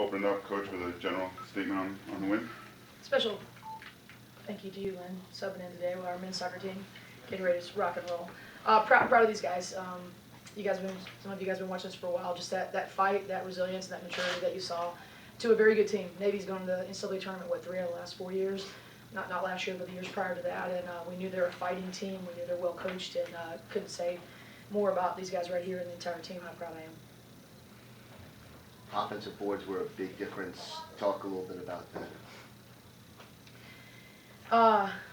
open it up, Coach, with a general statement on the win. Special thank you to you, Lynn, subbing in today with our men's soccer team, getting ready to rock and roll. Proud of these guys. Some of you guys have been watching this for a while. Just that fight, that resilience, and that maturity that you saw to a very good team. Navy's gone to the NCAA tournament, 3 out of the last 4 years? Not last year, but the years prior to that. And we knew they were a fighting team. We knew they're well coached, and couldn't say more about these guys right here and the entire team. How proud I am. Offensive boards were a big difference. Talk a little bit about that.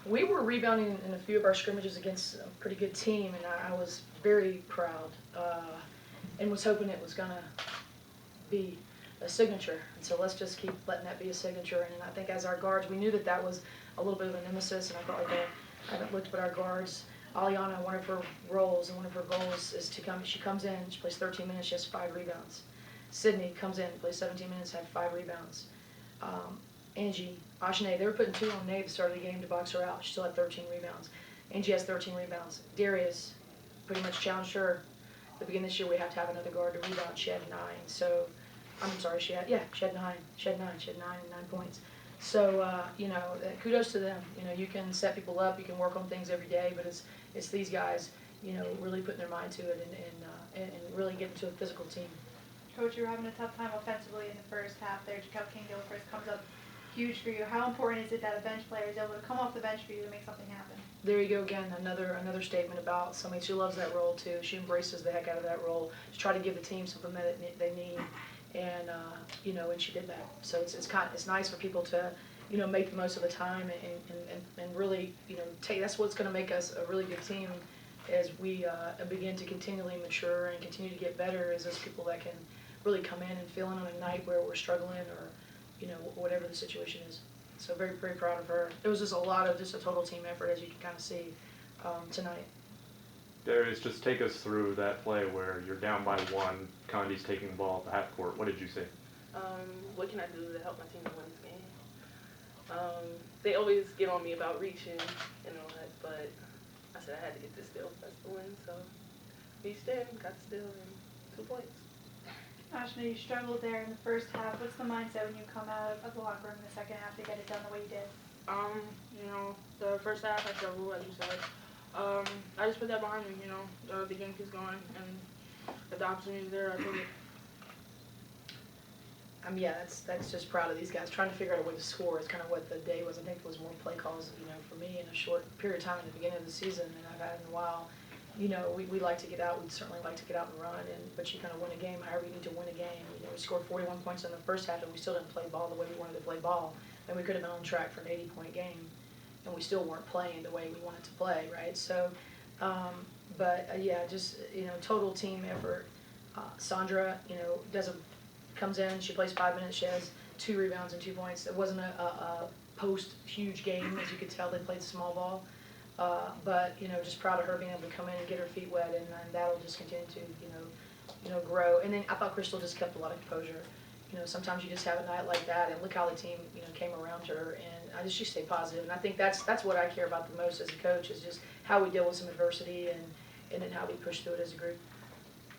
We were rebounding in a few of our scrimmages against a pretty good team, and I was very proud and was hoping it was going to be a signature. And so let's just keep letting that be a signature. And I think as our guards, we knew that was a little bit of a nemesis, and I felt like I haven't looked at our guards. Aliana, one of her roles and one of her goals is to she comes in, she plays 13 minutes, she has 5 rebounds. Sydney comes in, plays 17 minutes, had 5 rebounds. Angie, Ashne, they were putting 2 on Nate at the start of the game to box her out. She still had 13 rebounds. Angie has 13 rebounds. Darius pretty much challenged her. At the beginning of this year, we have to have another guard to rebound. She had 9. So, I'm sorry, she had 9. She had 9 and 9 points. So, kudos to them. You can set people up, you can work on things every day, but it's these guys, really putting their mind to it and really getting to a physical team. Coach, you were having a tough time offensively in the first half there. Jacob King-Gill first comes up huge for you. How important is it that a bench player is able to come off the bench for you to make something happen? There you go again, another statement about somebody who loves that role too. She embraces the heck out of that role to try to give the team something that they need, and and she did that. So it's nice for people to make the most of the time and really take. That's what's going to make us a really good team as we begin to continually mature and continue to get better. Is those people that can really come in and fill in on a night where we're struggling or whatever the situation is. So very, very proud of her. It was just a total team effort, as you can kind of see tonight. Darius, just take us through that play where you're down by 1, Condi's taking the ball at the half court. What did you say? What can I do to help my team to win this game? They always get on me about reaching and all that, but I said I had to get this steal. That's the win, so reached in, got the steal, and 2 points. Ashna, you struggled there in the first half. What's the mindset when you come out of the locker room in the second half to get it done the way you did? The first half I struggled, as you said. I just put that behind me, the game keeps going, and if the opportunity is there, I take it. That's just proud of these guys. Trying to figure out a way to score is kind of what the day was. I think it was more play calls, for me in a short period of time at the beginning of the season than I've had in a while. We like to get out. We'd certainly like to get out and run, but you kind of win a game however you need to win a game. We scored 41 points in the first half, and we still didn't play ball the way we wanted to play ball. And we could have been on track for an 80-point game, and we still weren't playing the way we wanted to play, right? So, total team effort. Sandra, comes in, she plays 5 minutes, she has 2 rebounds and 2 points. It wasn't a post-huge game, as you could tell. They played small ball. But just proud of her being able to come in and get her feet wet, and that'll just continue to, grow. And then I thought Crystal just kept a lot of composure. Sometimes you just have a night like that, and look how the team, came around her, and she stayed positive. And I think that's what I care about the most as a coach is just how we deal with some adversity and then how we push through it as a group.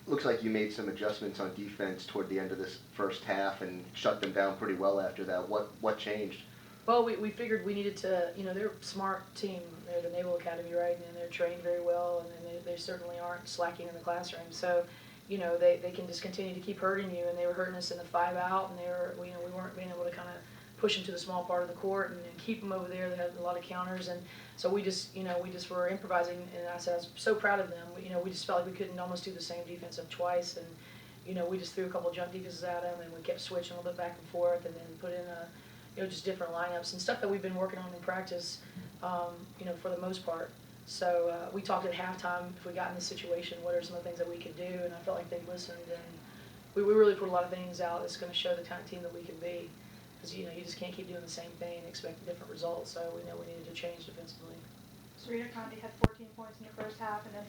Looks like you made some adjustments on defense toward the end of this first half and shut them down pretty well after that. What changed? Well, we figured we needed to, they're a smart team. They're the Naval Academy, right? And they're trained very well, and they certainly aren't slacking in the classroom. So, they can just continue to keep hurting you, and they were hurting us in the 5 out, and we weren't being able to kind of push them to the small part of the court and keep them over there. They had a lot of counters, and so we just were improvising. And I said I was so proud of them. We just felt like we couldn't almost do the same defensive twice, and we just threw a couple jump defenses at them, and we kept switching a little bit back and forth, and then put in just different lineups and stuff that we've been working on in practice, for the most part. So we talked at halftime, if we got in this situation, what are some of the things that we could do, and I felt like they listened, and we really put a lot of things out that's going to show the kind of team that we can be, because you just can't keep doing the same thing and expect different results, so we know we needed to change defensively. Serena Condi had 14 points in your first half, and then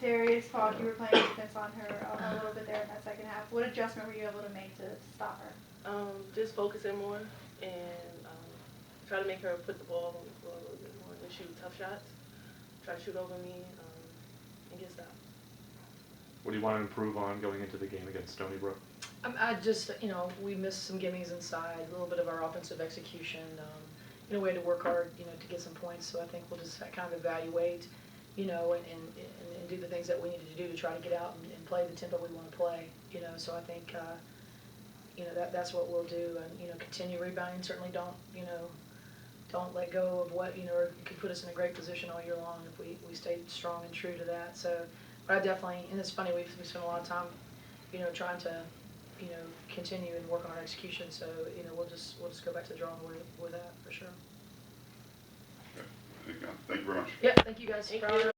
Darius Falk, you were playing defense on her a little bit there in that second half. What adjustment were you able to make to stop her? Just focusing more and try to make her put the ball on the floor a little bit more and shoot tough shots. Try to shoot over me and get stopped. What do you want to improve on going into the game against Stony Brook? I just, we missed some gimmies inside, a little bit of our offensive execution. We had to work hard, to get some points, so I think we'll just kind of evaluate, and do the things that we need to do to try to get out and play the tempo we want to play, so I think, that's what we'll do, and, continue rebounding, certainly don't let go of what, could put us in a great position all year long if we stay strong and true to that, so, but I definitely, and it's funny, we spent a lot of time, trying to, continue and work on our execution, so, we'll just go back to the drawing board with that, for sure. Okay. Thank you very much. Yeah, thank you guys. Thank for all you.